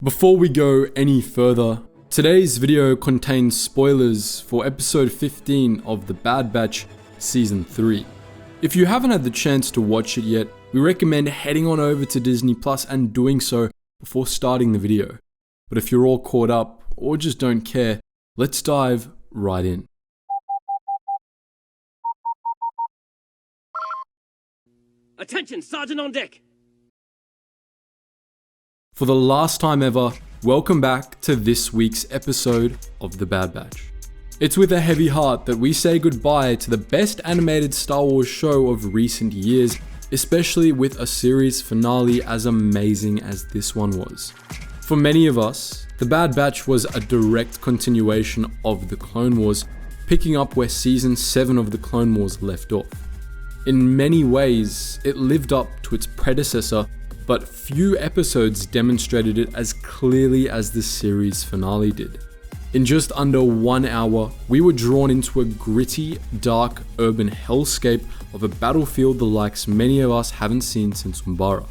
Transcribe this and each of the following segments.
Before we go any further, today's video contains spoilers for episode 15 of The Bad Batch Season 3. If you haven't had the chance to watch it yet, we recommend heading on over to Disney Plus and doing so before starting the video. But if you're all caught up, or just don't care, let's dive right in. Attention, Sergeant on deck! For the last time ever, welcome back to this week's episode of The Bad Batch. It's with a heavy heart that we say goodbye to the best animated Star Wars show of recent years, especially with a series finale as amazing as this one was. For many of us, The Bad Batch was a direct continuation of The Clone Wars, picking up where Season 7 of The Clone Wars left off. In many ways, it lived up to its predecessor, but few episodes demonstrated it as clearly as the series finale did. In just under 1 hour, we were drawn into a gritty, dark, urban hellscape of a battlefield the likes many of us haven't seen since Umbara.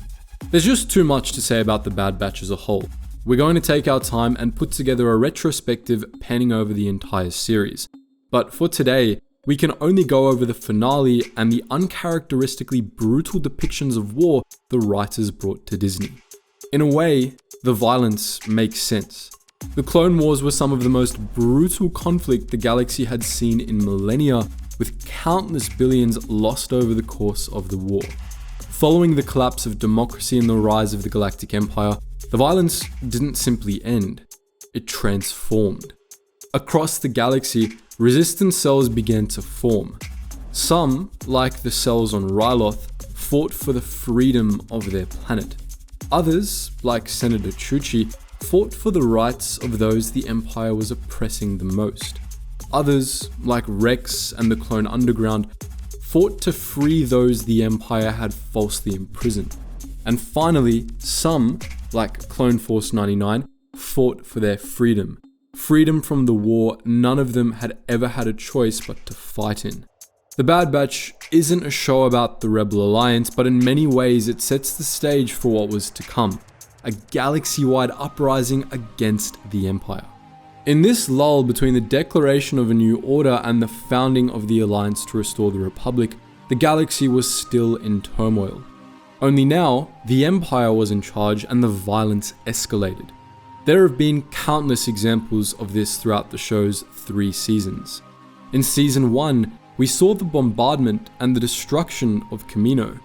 There's just too much to say about The Bad Batch as a whole. We're going to take our time and put together a retrospective panning over the entire series. But for today, we can only go over the finale and the uncharacteristically brutal depictions of war the writers brought to Disney. In a way, the violence makes sense. The Clone Wars were some of the most brutal conflict the galaxy had seen in millennia, with countless billions lost over the course of the war. Following the collapse of democracy and the rise of the Galactic Empire, the violence didn't simply end, it transformed. Across the galaxy, resistance cells began to form. Some, like the cells on Ryloth, fought for the freedom of their planet. Others, like Senator Chuchi, fought for the rights of those the Empire was oppressing the most. Others, like Rex and the Clone Underground, fought to free those the Empire had falsely imprisoned. And finally, some, like Clone Force 99, fought for their freedom. Freedom from the war none of them had ever had a choice but to fight in. The Bad Batch isn't a show about the Rebel Alliance, but in many ways it sets the stage for what was to come, a galaxy-wide uprising against the Empire. In this lull between the declaration of a new order and the founding of the Alliance to restore the Republic, the galaxy was still in turmoil. Only now, the Empire was in charge and the violence escalated. There have been countless examples of this throughout the show's 3 seasons. In Season 1, we saw the bombardment and the destruction of Camino.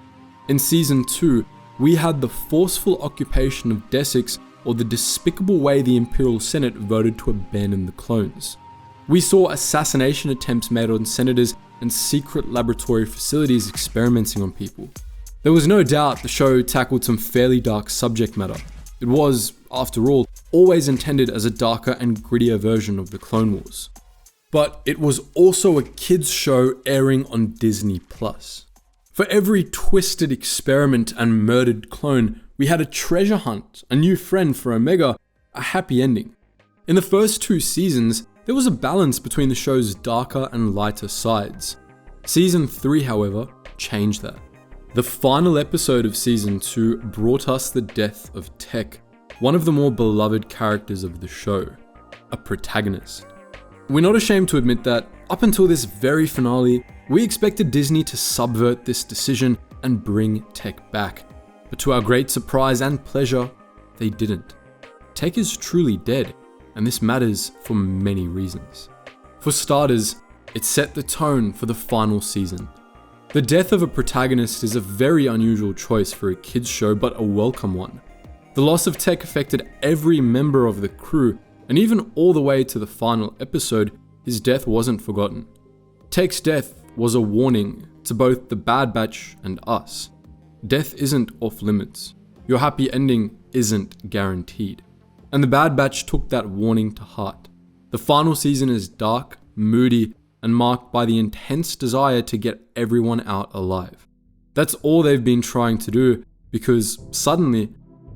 In Season 2, we had the forceful occupation of Desix, or the despicable way the Imperial Senate voted to abandon the clones. We saw assassination attempts made on senators and secret laboratory facilities experimenting on people. There was no doubt the show tackled some fairly dark subject matter. It was, after all, always intended as a darker and grittier version of the Clone Wars. But it was also a kids' show airing on Disney Plus. For every twisted experiment and murdered clone, we had a treasure hunt, a new friend for Omega, a happy ending. In the first 2 seasons, there was a balance between the show's darker and lighter sides. Season 3, however, changed that. The final episode of Season 2 brought us the death of Tech, one of the more beloved characters of the show, a protagonist. We're not ashamed to admit that, up until this very finale, we expected Disney to subvert this decision and bring Tech back. But to our great surprise and pleasure, they didn't. Tech is truly dead, and this matters for many reasons. For starters, it set the tone for the final season. The death of a protagonist is a very unusual choice for a kids show, but a welcome one. The loss of Tech affected every member of the crew, and even all the way to the final episode, his death wasn't forgotten. Tech's death was a warning to both the Bad Batch and us. Death isn't off limits. Your happy ending isn't guaranteed. And the Bad Batch took that warning to heart. The final season is dark, moody, and marked by the intense desire to get everyone out alive. That's all they've been trying to do, because suddenly,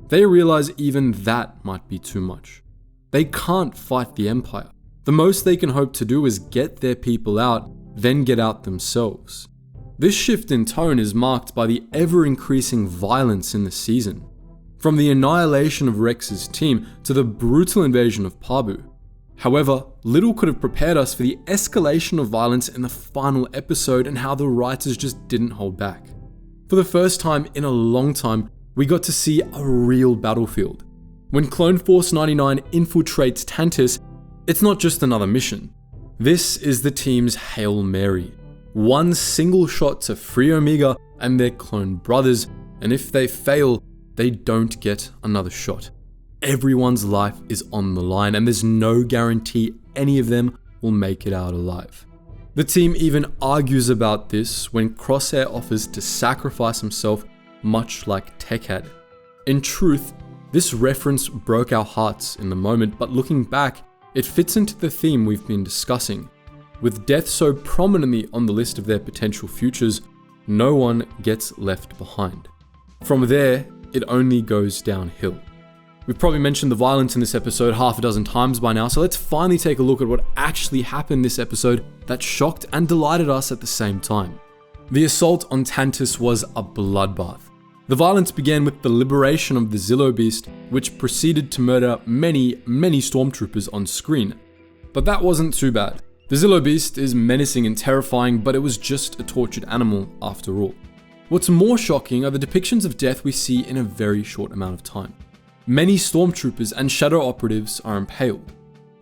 they realize even that might be too much. They can't fight the Empire. The most they can hope to do is get their people out, then get out themselves. This shift in tone is marked by the ever-increasing violence in the season. from the annihilation of Rex's team to the brutal invasion of Pabu. However, little could have prepared us for the escalation of violence in the final episode and how the writers just didn't hold back. For the first time in a long time, we got to see a real battlefield. When Clone Force 99 infiltrates Tantus, it's not just another mission. This is the team's Hail Mary. One single shot to free Omega and their clone brothers, and if they fail, they don't get another shot. Everyone's life is on the line, and there's no guarantee any of them will make it out alive. The team even argues about this when Crosshair offers to sacrifice himself, much like Tech had. In truth, this reference broke our hearts in the moment, but looking back, it fits into the theme we've been discussing. With death so prominently on the list of their potential futures, no one gets left behind. From there, it only goes downhill. We've probably mentioned the violence in this episode half a dozen times by now, so let's finally take a look at what actually happened this episode that shocked and delighted us at the same time. The assault on Tantus was a bloodbath. The violence began with the liberation of the Zillo Beast, which proceeded to murder many stormtroopers on screen. But that wasn't too bad. The Zillo Beast is menacing and terrifying, but it was just a tortured animal after all. What's more shocking are the depictions of death we see in a very short amount of time. Many stormtroopers and shadow operatives are impaled.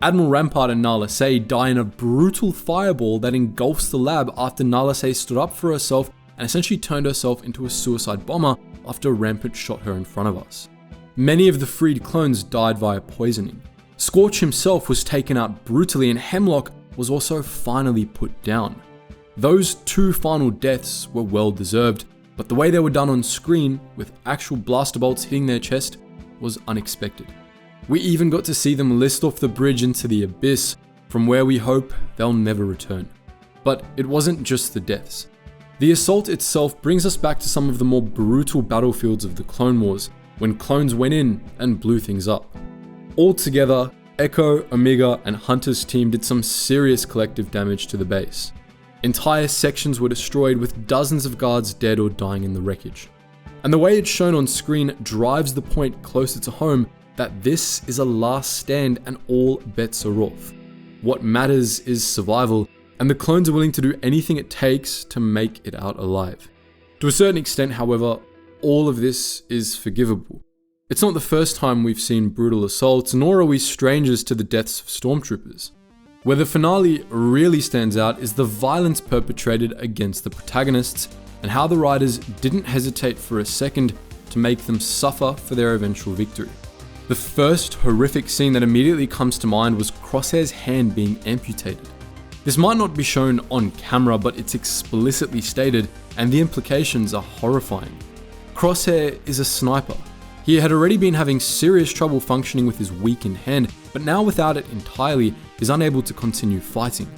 Admiral Rampart and Nala Se die in a brutal fireball that engulfs the lab after Nala Se stood up for herself and essentially turned herself into a suicide bomber after Rampart shot her in front of us. Many of the freed clones died via poisoning. Scorch himself was taken out brutally, and Hemlock was also finally put down. Those two final deaths were well deserved, but the way they were done on screen, with actual blaster bolts hitting their chest, was unexpected. We even got to see them list off the bridge into the abyss, from where we hope they'll never return. But it wasn't just the deaths. The assault itself brings us back to some of the more brutal battlefields of the Clone Wars, when clones went in and blew things up. Altogether, Echo, Omega, and Hunter's team did some serious collective damage to the base. Entire sections were destroyed with dozens of guards dead or dying in the wreckage. And the way it's shown on screen drives the point closer to home that this is a last stand and all bets are off. What matters is survival, and the clones are willing to do anything it takes to make it out alive. To a certain extent, however, all of this is forgivable. It's not the first time we've seen brutal assaults, nor are we strangers to the deaths of stormtroopers. Where the finale really stands out is the violence perpetrated against the protagonists, and how the writers didn't hesitate for a second to make them suffer for their eventual victory. The first horrific scene that immediately comes to mind was Crosshair's hand being amputated. This might not be shown on camera, but it's explicitly stated, and the implications are horrifying. Crosshair is a sniper. He had already been having serious trouble functioning with his weakened hand, but now without it entirely, is unable to continue fighting.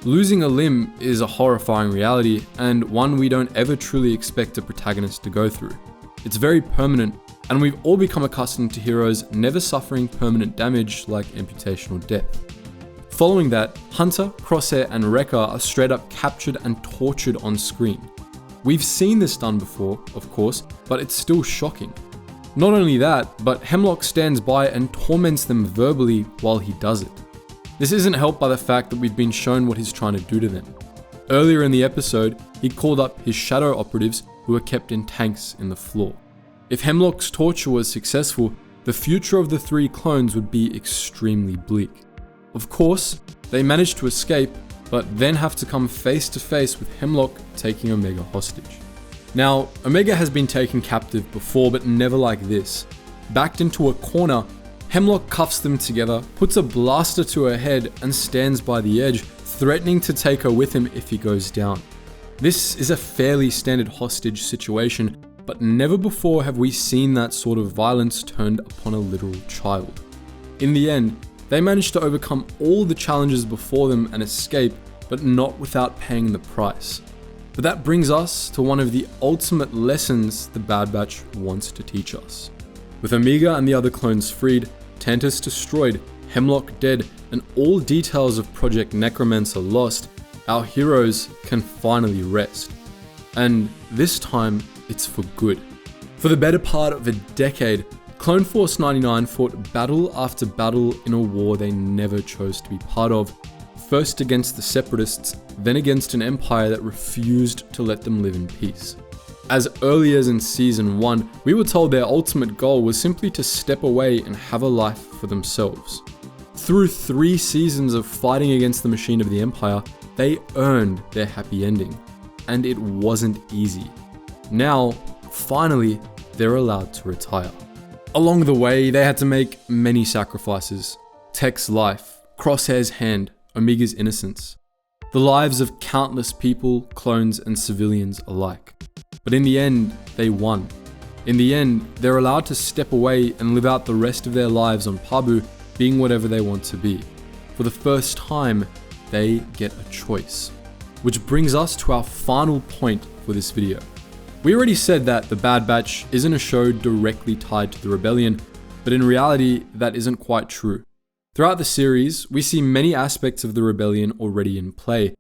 Losing a limb is a horrifying reality, and one we don't ever truly expect a protagonist to go through. It's very permanent, and we've all become accustomed to heroes never suffering permanent damage like amputation or death. Following that, Hunter, Crosshair, and Wrecker are straight up captured and tortured on screen. We've seen this done before, of course, but it's still shocking. Not only that, but Hemlock stands by and torments them verbally while he does it. This isn't helped by the fact that we've been shown what he's trying to do to them. Earlier in the episode, he called up his shadow operatives who were kept in tanks in the floor. If Hemlock's torture was successful, the future of the three clones would be extremely bleak. Of course, they managed to escape, but then have to come face to face with Hemlock taking Omega hostage. Now, Omega has been taken captive before, but never like this. Backed into a corner, Hemlock cuffs them together, puts a blaster to her head, and stands by the edge, threatening to take her with him if he goes down. This is a fairly standard hostage situation, but never before have we seen that sort of violence turned upon a literal child. In the end, they managed to overcome all the challenges before them and escape, but not without paying the price. But that brings us to one of the ultimate lessons the Bad Batch wants to teach us. With Omega and the other clones freed, Tantus destroyed, Hemlock dead, and all details of Project Necromancer lost, our heroes can finally rest. And this time, it's for good. For the better part of a decade, Clone Force 99 fought battle after battle in a war they never chose to be part of, first against the Separatists, then against an empire that refused to let them live in peace. As early as in Season 1, we were told their ultimate goal was simply to step away and have a life for themselves. Through 3 seasons of fighting against the machine of the Empire, they earned their happy ending, and it wasn't easy. Now, finally, they're allowed to retire. Along the way, they had to make many sacrifices. Tech's life, Crosshair's hand, Omega's innocence. The lives of countless people, clones, and civilians alike. But in the end, they won. In the end, they're allowed to step away and live out the rest of their lives on Pabu, being whatever they want to be. For the first time, they get a choice. Which brings us to our final point for this video. We already said that The Bad Batch isn't a show directly tied to the rebellion, but in reality, that isn't quite true. Throughout the series, we see many aspects of the rebellion already in play.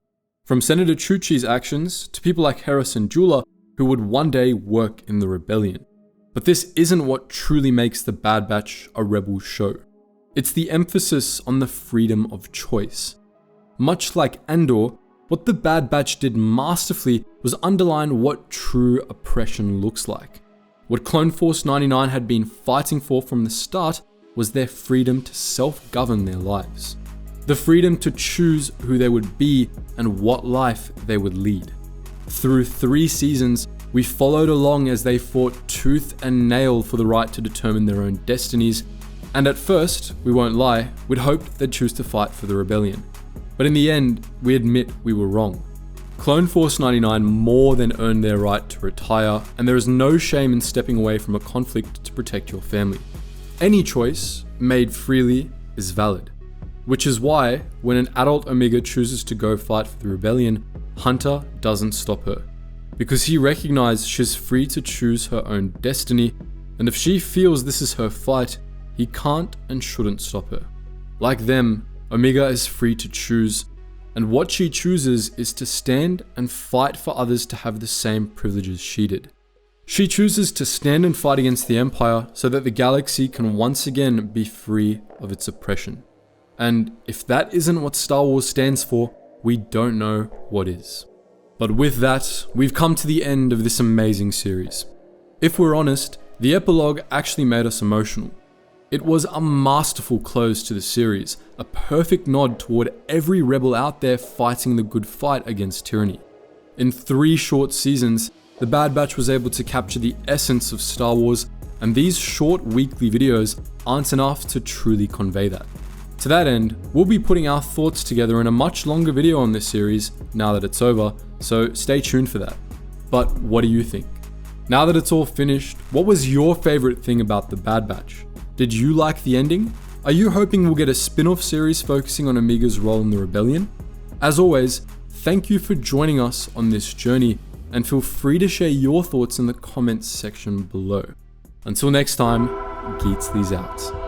From Senator Chuchi's actions to people like Harris and Jula, who would one day work in the rebellion. But this isn't what truly makes The Bad Batch a rebel show. It's the emphasis on the freedom of choice. Much like Andor, what The Bad Batch did masterfully was underline what true oppression looks like. What Clone Force 99 had been fighting for from the start was their freedom to self-govern their lives. The freedom to choose who they would be and what life they would lead. Through 3 seasons, we followed along as they fought tooth and nail for the right to determine their own destinies, and at first, we won't lie, we'd hoped they'd choose to fight for the rebellion. But in the end, we admit we were wrong. Clone Force 99 more than earned their right to retire, and there is no shame in stepping away from a conflict to protect your family. Any choice, made freely, is valid. Which is why, when an adult Omega chooses to go fight for the rebellion, Hunter doesn't stop her. Because he recognizes she's free to choose her own destiny, and if she feels this is her fight, he can't and shouldn't stop her. Like them, Omega is free to choose, and what she chooses is to stand and fight for others to have the same privileges she did. She chooses to stand and fight against the Empire so that the galaxy can once again be free of its oppression. And if that isn't what Star Wars stands for, we don't know what is. But with that, we've come to the end of this amazing series. If we're honest, the epilogue actually made us emotional. It was a masterful close to the series, a perfect nod toward every rebel out there fighting the good fight against tyranny. In 3 short seasons, The Bad Batch was able to capture the essence of Star Wars, and these short weekly videos aren't enough to truly convey that. To that end, we'll be putting our thoughts together in a much longer video on this series now that it's over, so stay tuned for that. But what do you think? Now that it's all finished, what was your favorite thing about The Bad Batch? Did you like the ending? Are you hoping we'll get a spin-off series focusing on Omega's role in the rebellion? As always, thank you for joining us on this journey, and feel free to share your thoughts in the comments section below. Until next time, Geetsly's out.